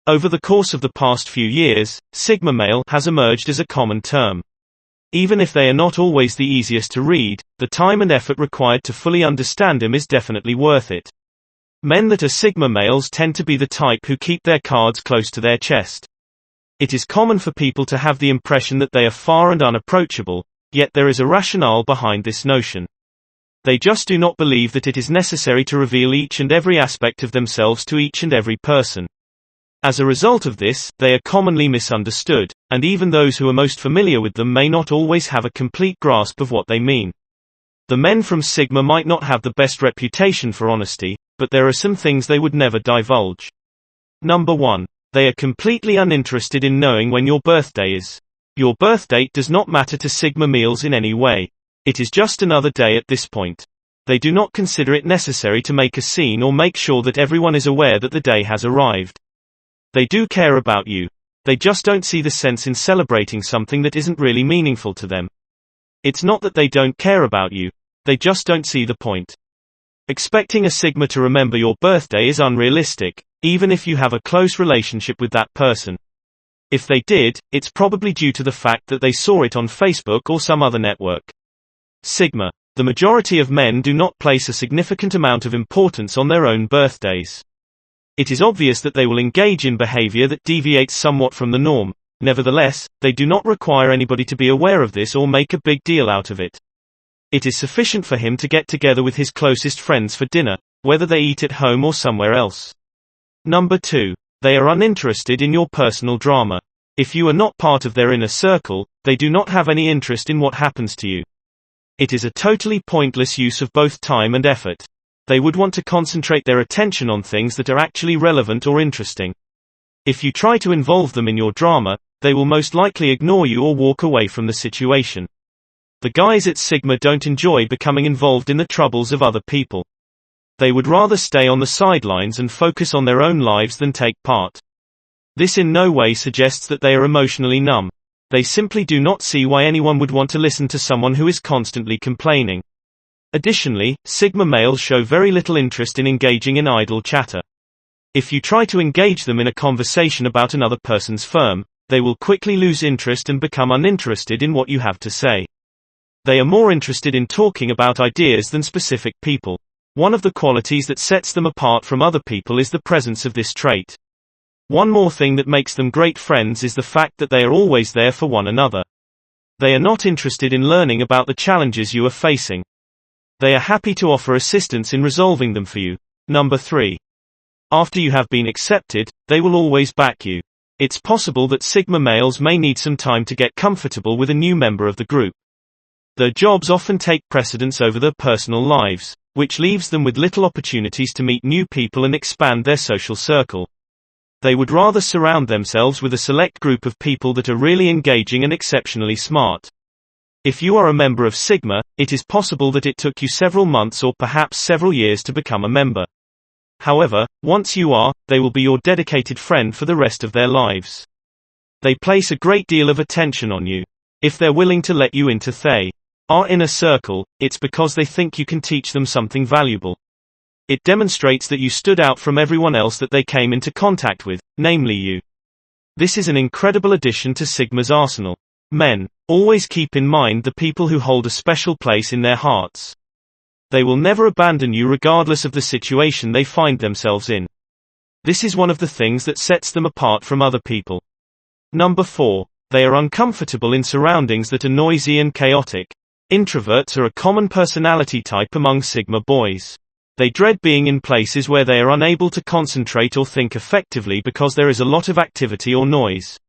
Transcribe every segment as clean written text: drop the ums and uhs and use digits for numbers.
Over the course of the past few years, Sigma male has emerged as a common term. Even if they are not always the easiest to read, the time and effort required to fully understand them is definitely worth it. Men that are Sigma males tend to be the type who keep their cards close to their chest. It is common for people to have the impression that they are far and unapproachable, yet there is a rationale behind this notion. They just do not believe that it is necessary to reveal each and every aspect of themselves to each and every person. As a result of this, they are commonly misunderstood, and even those who are most familiar with them may not always have a complete grasp of what they mean. The men from Sigma might not have the best reputation for honesty, but there are some things they would never divulge. Number 1. They are completely uninterested in knowing when your birthday is. Your birth date does not matter to Sigma males in any way. It is just another day at this point. They do not consider it necessary to make a scene or make sure that everyone is aware that the day has arrived. They do care about you. They just don't see the sense in celebrating something that isn't really meaningful to them. It's not that they don't care about you. They just don't see the point. Expecting a Sigma to remember your birthday is unrealistic, even if you have a close relationship with that person. If they did, it's probably due to the fact that they saw it on Facebook or some other network. Sigma. The majority of men do not place a significant amount of importance on their own birthdays. It is obvious that they will engage in behavior that deviates somewhat from the norm. Nevertheless, they do not require anybody to be aware of this or make a big deal out of it. It is sufficient for him to get together with his closest friends for dinner, whether they eat at home or somewhere else. Number 2. They are uninterested in your personal drama. If you are not part of their inner circle, they do not have any interest in what happens to you. It is a totally pointless use of both time and effort. They would want to concentrate their attention on things that are actually relevant or interesting. If you try to involve them in your drama, they will most likely ignore you or walk away from the situation. The guys at Sigma don't enjoy becoming involved in the troubles of other people. They would rather stay on the sidelines and focus on their own lives than take part. This in no way suggests that they are emotionally numb. They simply do not see why anyone would want to listen to someone who is constantly complaining. Additionally, Sigma males show very little interest in engaging in idle chatter. If you try to engage them in a conversation about another person's firm, they will quickly lose interest and become uninterested in what you have to say. They are more interested in talking about ideas than specific people. One of the qualities that sets them apart from other people is the presence of this trait. One more thing that makes them great friends is the fact that they are always there for one another. They are not interested in learning about the challenges you are facing. They are happy to offer assistance in resolving them for you. Number 3. After you have been accepted, they will always back you. It's possible that Sigma males may need some time to get comfortable with a new member of the group. Their jobs often take precedence over their personal lives, which leaves them with little opportunities to meet new people and expand their social circle. They would rather surround themselves with a select group of people that are really engaging and exceptionally smart. If you are a member of Sigma, it is possible that it took you several months or perhaps several years to become a member. However, once you are, they will be your dedicated friend for the rest of their lives. They place a great deal of attention on you. If they're willing to let you into their inner circle, it's because they think you can teach them something valuable. It demonstrates that you stood out from everyone else that they came into contact with, namely you. This is an incredible addition to Sigma's arsenal. Men, always keep in mind the people who hold a special place in their hearts. They will never abandon you regardless of the situation they find themselves in. This is one of the things that sets them apart from other people. Number 4. They are uncomfortable in surroundings that are noisy and chaotic. Introverts are a common personality type among Sigma boys. They dread being in places where they are unable to concentrate or think effectively because there is a lot of activity or noise.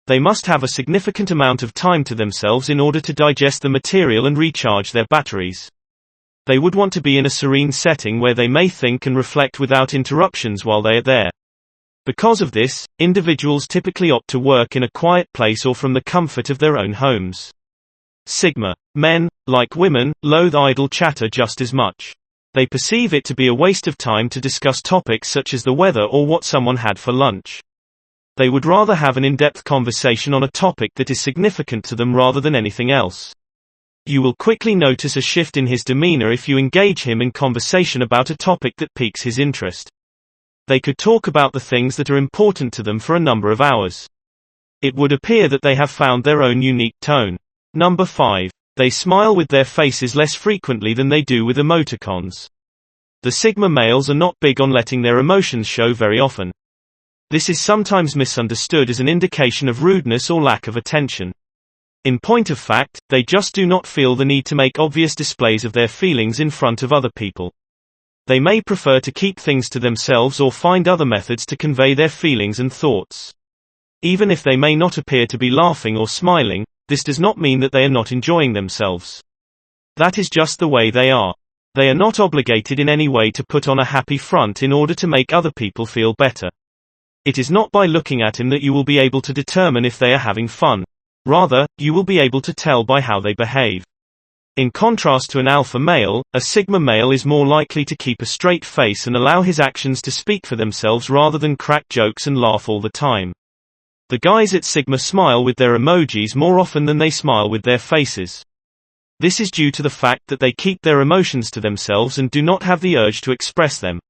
They must have a significant amount of time to themselves in order to digest the material and recharge their batteries. They would want to be in a serene setting where they may think and reflect without interruptions while they are there. Because of this, individuals typically opt to work in a quiet place or from the comfort of their own homes. Sigma men, like women, loathe idle chatter just as much. They perceive it to be a waste of time to discuss topics such as the weather or what someone had for lunch. They would rather have an in-depth conversation on a topic that is significant to them rather than anything else. You will quickly notice a shift in his demeanor if you engage him in conversation about a topic that piques his interest. They could talk about the things that are important to them for a number of hours. It would appear that they have found their own unique tone. Number 5. They smile with their faces less frequently than they do with emoticons. The Sigma males are not big on letting their emotions show very often. This is sometimes misunderstood as an indication of rudeness or lack of attention. In point of fact, they just do not feel the need to make obvious displays of their feelings in front of other people. They may prefer to keep things to themselves or find other methods to convey their feelings and thoughts. Even if they may not appear to be laughing or smiling, this does not mean that they are not enjoying themselves. That is just the way they are. They are not obligated in any way to put on a happy front in order to make other people feel better. It is not by looking at him that you will be able to determine if they are having fun. Rather, you will be able to tell by how they behave. In contrast to an alpha male, a sigma male is more likely to keep a straight face and allow his actions to speak for themselves rather than crack jokes and laugh all the time. The guys at Sigma smile with their emojis more often than they smile with their faces. This is due to the fact that they keep their emotions to themselves and do not have the urge to express them.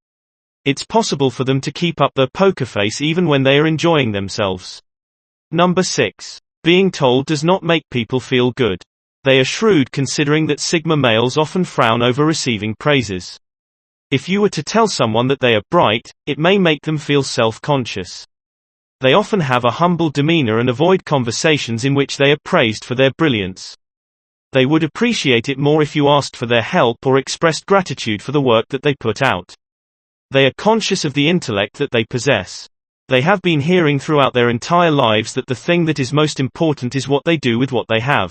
It's possible for them to keep up their poker face even when they are enjoying themselves. Number 6. Being told does not make people feel good. They are shrewd considering that Sigma males often frown over receiving praises. If you were to tell someone that they are bright, it may make them feel self-conscious. They often have a humble demeanor and avoid conversations in which they are praised for their brilliance. They would appreciate it more if you asked for their help or expressed gratitude for the work that they put out. They are conscious of the intellect that they possess. They have been hearing throughout their entire lives that the thing that is most important is what they do with what they have.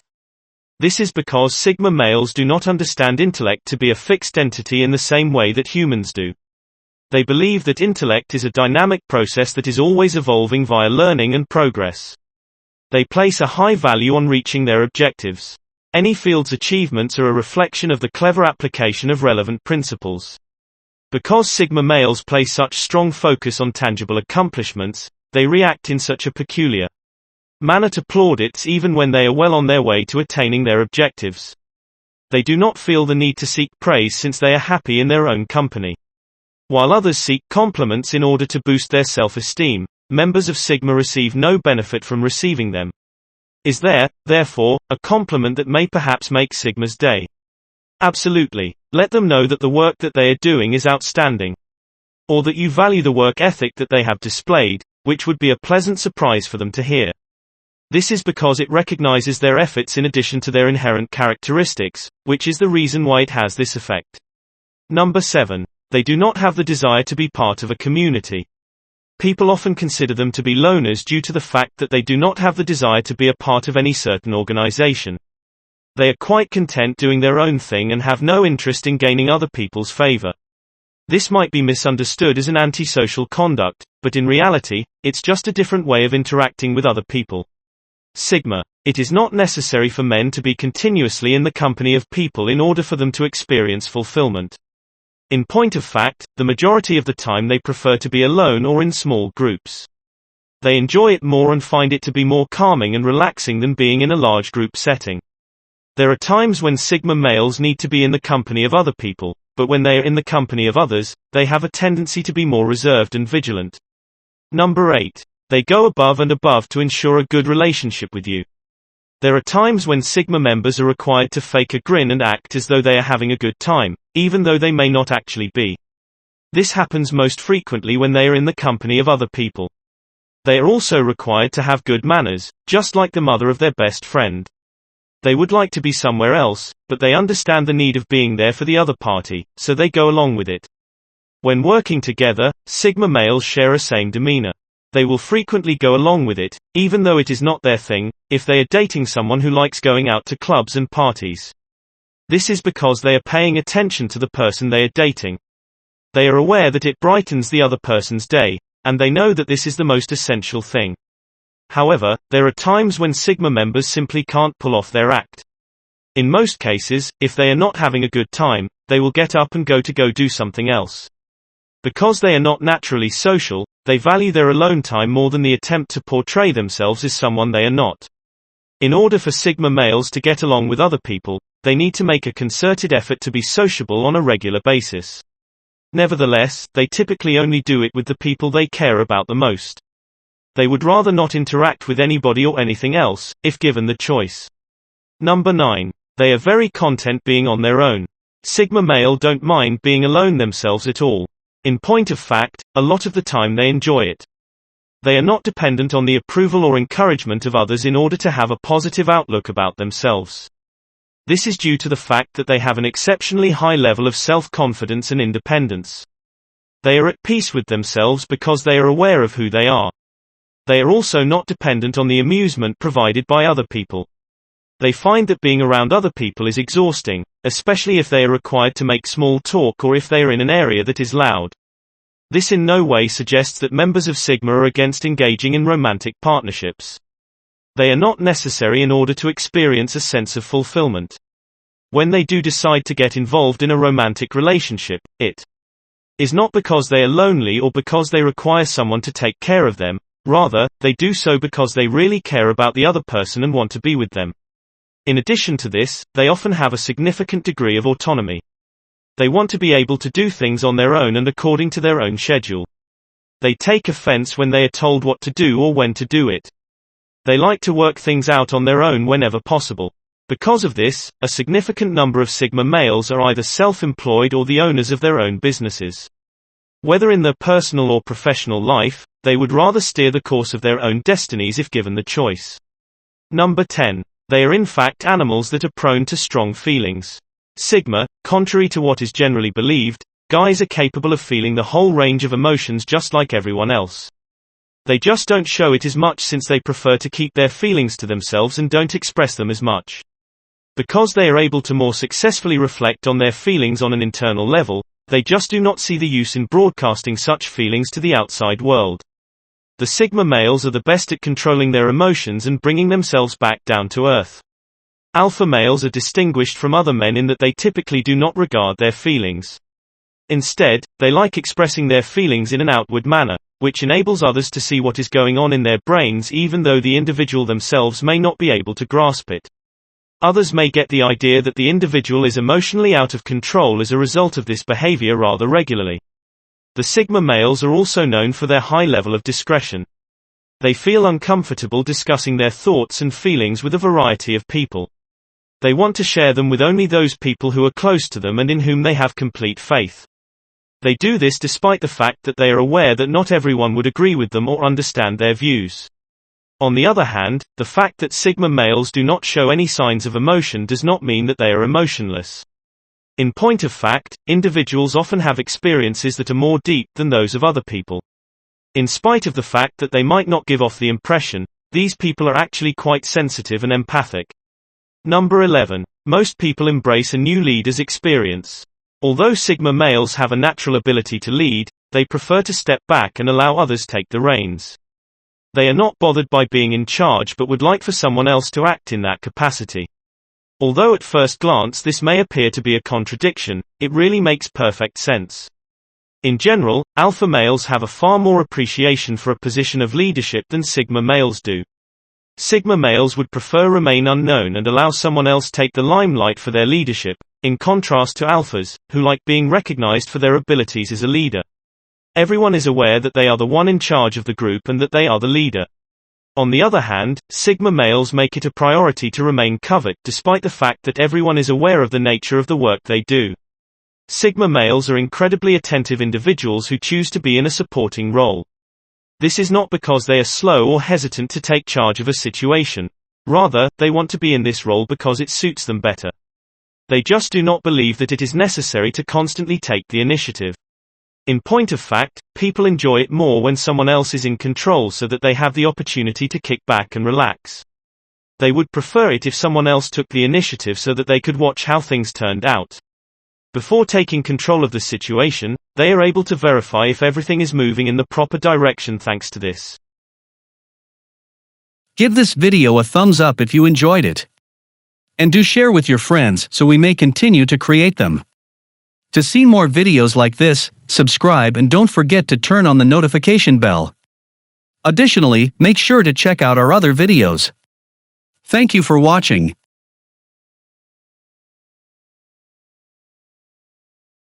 This is because Sigma males do not understand intellect to be a fixed entity in the same way that humans do. They believe that intellect is a dynamic process that is always evolving via learning and progress. They place a high value on reaching their objectives. Any field's achievements are a reflection of the clever application of relevant principles. Because Sigma males place such strong focus on tangible accomplishments, they react in such a peculiar manner to plaudits even when they are well on their way to attaining their objectives. They do not feel the need to seek praise since they are happy in their own company. While others seek compliments in order to boost their self-esteem, members of Sigma receive no benefit from receiving them. Is there, therefore, a compliment that may perhaps make Sigma's day? Absolutely. Let them know that the work that they are doing is outstanding. Or that you value the work ethic that they have displayed, which would be a pleasant surprise for them to hear. This is because it recognizes their efforts in addition to their inherent characteristics, which is the reason why it has this effect. Number 7. They do not have the desire to be part of a community. People often consider them to be loners due to the fact that they do not have the desire to be a part of any certain organization. They are quite content doing their own thing and have no interest in gaining other people's favor. This might be misunderstood as an antisocial conduct, but in reality, it's just a different way of interacting with other people. Sigma. It is not necessary for men to be continuously in the company of people in order for them to experience fulfillment. In point of fact, the majority of the time they prefer to be alone or in small groups. They enjoy it more and find it to be more calming and relaxing than being in a large group setting. There are times when Sigma males need to be in the company of other people, but when they are in the company of others, they have a tendency to be more reserved and vigilant. Number 8. They go above and above to ensure a good relationship with you. There are times when Sigma members are required to fake a grin and act as though they are having a good time, even though they may not actually be. This happens most frequently when they are in the company of other people. They are also required to have good manners, just like the mother of their best friend. They would like to be somewhere else, but they understand the need of being there for the other party, so they go along with it. When working together, Sigma males share a same demeanor. They will frequently go along with it, even though it is not their thing, if they are dating someone who likes going out to clubs and parties. This is because they are paying attention to the person they are dating. They are aware that it brightens the other person's day, and they know that this is the most essential thing. However, there are times when Sigma members simply can't pull off their act. In most cases, if they are not having a good time, they will get up and go do something else. Because they are not naturally social, they value their alone time more than the attempt to portray themselves as someone they are not. In order for Sigma males to get along with other people, they need to make a concerted effort to be sociable on a regular basis. Nevertheless, they typically only do it with the people they care about the most. They would rather not interact with anybody or anything else, if given the choice. Number 9. They are very content being on their own. Sigma male don't mind being alone themselves at all. In point of fact, a lot of the time they enjoy it. They are not dependent on the approval or encouragement of others in order to have a positive outlook about themselves. This is due to the fact that they have an exceptionally high level of self-confidence and independence. They are at peace with themselves because they are aware of who they are. They are also not dependent on the amusement provided by other people. They find that being around other people is exhausting, especially if they are required to make small talk or if they are in an area that is loud. This in no way suggests that members of Sigma are against engaging in romantic partnerships. They are not necessary in order to experience a sense of fulfillment. When they do decide to get involved in a romantic relationship, it is not because they are lonely or because they require someone to take care of them. Rather, they do so because they really care about the other person and want to be with them. In addition to this, they often have a significant degree of autonomy. They want to be able to do things on their own and according to their own schedule. They take offense when they are told what to do or when to do it. They like to work things out on their own whenever possible. Because of this, a significant number of Sigma males are either self-employed or the owners of their own businesses. Whether in their personal or professional life, they would rather steer the course of their own destinies if given the choice. Number 10. They are in fact animals that are prone to strong feelings. Sigma, contrary to what is generally believed, guys are capable of feeling the whole range of emotions just like everyone else. They just don't show it as much since they prefer to keep their feelings to themselves and don't express them as much. Because they are able to more successfully reflect on their feelings on an internal level, they just do not see the use in broadcasting such feelings to the outside world. The Sigma males are the best at controlling their emotions and bringing themselves back down to earth. Alpha males are distinguished from other men in that they typically do not regard their feelings. Instead, they like expressing their feelings in an outward manner, which enables others to see what is going on in their brains even though the individual themselves may not be able to grasp it. Others may get the idea that the individual is emotionally out of control as a result of this behavior rather regularly. The Sigma males are also known for their high level of discretion. They feel uncomfortable discussing their thoughts and feelings with a variety of people. They want to share them with only those people who are close to them and in whom they have complete faith. They do this despite the fact that they are aware that not everyone would agree with them or understand their views. On the other hand, the fact that Sigma males do not show any signs of emotion does not mean that they are emotionless. In point of fact, individuals often have experiences that are more deep than those of other people. In spite of the fact that they might not give off the impression, these people are actually quite sensitive and empathic. Number 11. Most people embrace a new leader's experience. Although Sigma males have a natural ability to lead, they prefer to step back and allow others take the reins. They are not bothered by being in charge but would like for someone else to act in that capacity. Although at first glance this may appear to be a contradiction, it really makes perfect sense. In general, alpha males have a far more appreciation for a position of leadership than Sigma males do. Sigma males would prefer remain unknown and allow someone else take the limelight for their leadership, in contrast to alphas, who like being recognized for their abilities as a leader. Everyone is aware that they are the one in charge of the group and that they are the leader. On the other hand, Sigma males make it a priority to remain covert despite the fact that everyone is aware of the nature of the work they do. Sigma males are incredibly attentive individuals who choose to be in a supporting role. This is not because they are slow or hesitant to take charge of a situation. Rather, they want to be in this role because it suits them better. They just do not believe that it is necessary to constantly take the initiative. In point of fact, people enjoy it more when someone else is in control so that they have the opportunity to kick back and relax. They would prefer it if someone else took the initiative so that they could watch how things turned out. Before taking control of the situation, they are able to verify if everything is moving in the proper direction thanks to this. Give this video a thumbs up if you enjoyed it. And do share with your friends so we may continue to create them. To see more videos like this, subscribe and don't forget to turn on the notification bell. Additionally, make sure to check out our other videos. Thank you for watching.